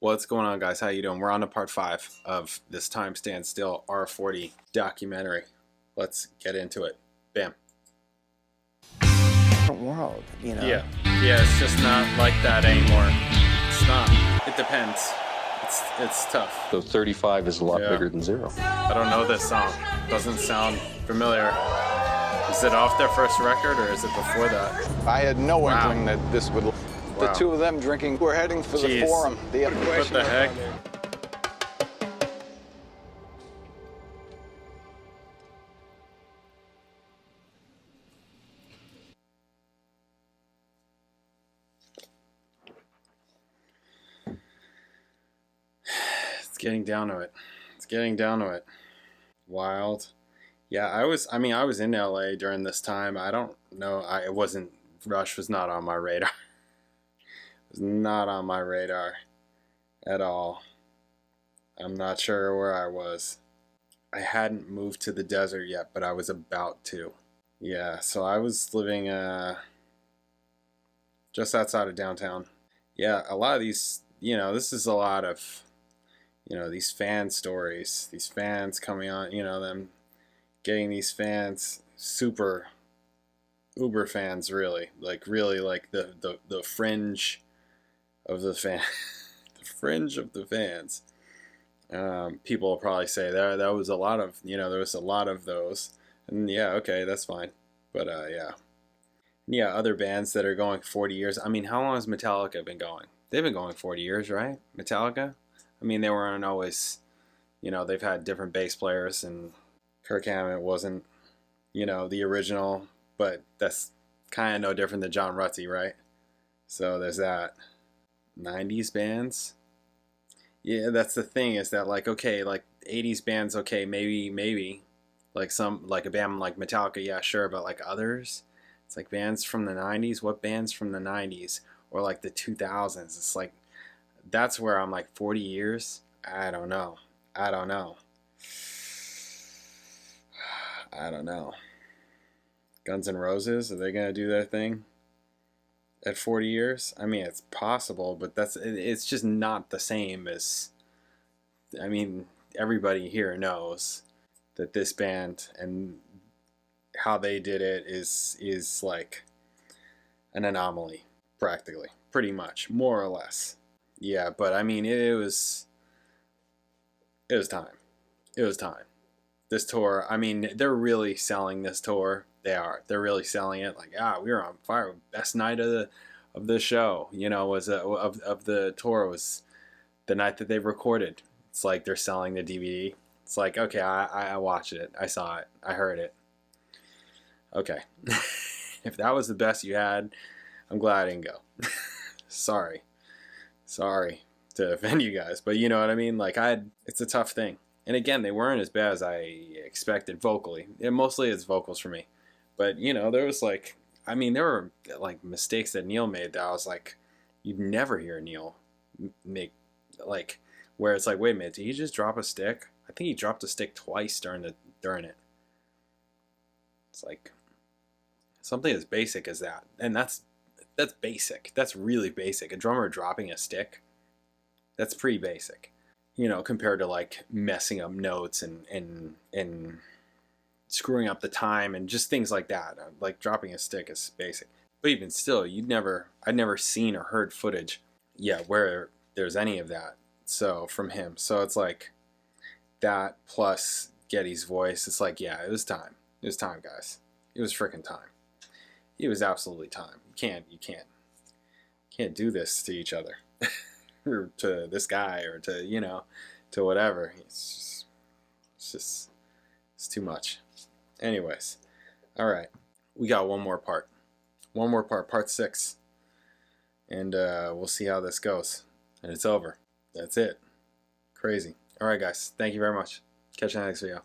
What's going on, guys? How you doing? We're on to part 5 of this Time Stand Still R40 documentary. Let's get into it. Bam. Different world, you know? Yeah, it's just not like that anymore. It's not. It depends. It's tough. So 35 is a lot bigger than 0. I don't know this song. Doesn't sound familiar. Is it off their first record or is it before that? I had no inkling that this would... The two of them drinking, we're heading for the forum. What the heck? It's getting down to it. It's getting down to it. Wild. Yeah, I was in LA during this time. I don't know. Rush was not on my radar. It was not on my radar at all. I'm not sure where I was. I hadn't moved to the desert yet, but I was about to. Yeah, so I was living just outside of downtown. Yeah, a lot of these, this is a lot of, these fan stories. These fans coming on, them getting these fans, super uber fans, really like the fringe of the fan, the fringe of the fans. People will probably say that was a lot of, there was a lot of those, and yeah, okay, that's fine. But yeah, other bands that are going 40 years. I mean, how long has Metallica been going? They've been going 40 years, right? Metallica. I mean, they weren't always, they've had different bass players, and Kirk Hammett wasn't, the original, but that's kind of no different than John Rutsey, right? So there's that. 90s bands. Yeah, that's the thing, is that like 80s bands, okay, maybe like a band like Metallica, yeah, sure, but like others, it's like bands from the 90s. What bands from the 90s or like the 2000s? It's like, that's where I'm like, 40 years. I don't know. Guns N' Roses, are they gonna do their thing at 40 years? I mean, it's possible, but it's just not the same as, everybody here knows that this band and how they did it is like an anomaly, practically, pretty much, more or less. Yeah, but it was time. It was time. This tour, they're really selling this tour. They're really selling it. Like, we were on fire. Best night of the show, of the tour was the night that they recorded. It's like they're selling the DVD. It's like, okay, I watched it. I saw it. I heard it. Okay. If that was the best you had, I'm glad I didn't go. Sorry to offend you guys, but you know what I mean? Like, it's a tough thing. And again, they weren't as bad as I expected vocally. Mostly it's vocals for me. But, there was like, there were like mistakes that Neil made that I was like, you'd never hear Neil make, like, where it's like, wait a minute, did he just drop a stick? I think he dropped a stick twice during it. It's like something as basic as that. And that's basic. That's really basic. A drummer dropping a stick, that's pretty basic. Compared to like messing up notes and screwing up the time and just things like that. Like dropping a stick is basic. But even still, I'd never seen or heard footage, where there's any of that. So from him. So it's like that plus Geddy's voice. It's like, yeah, it was time. It was time, guys. It was freaking time. It was absolutely time. You can't do this to each other. Or to this guy, or to, to whatever. It's too much. Anyways, all right, we got one more part, part 6, and we'll see how this goes, and it's over. That's it. Crazy. All right, guys, thank you very much. Catch you in the next video.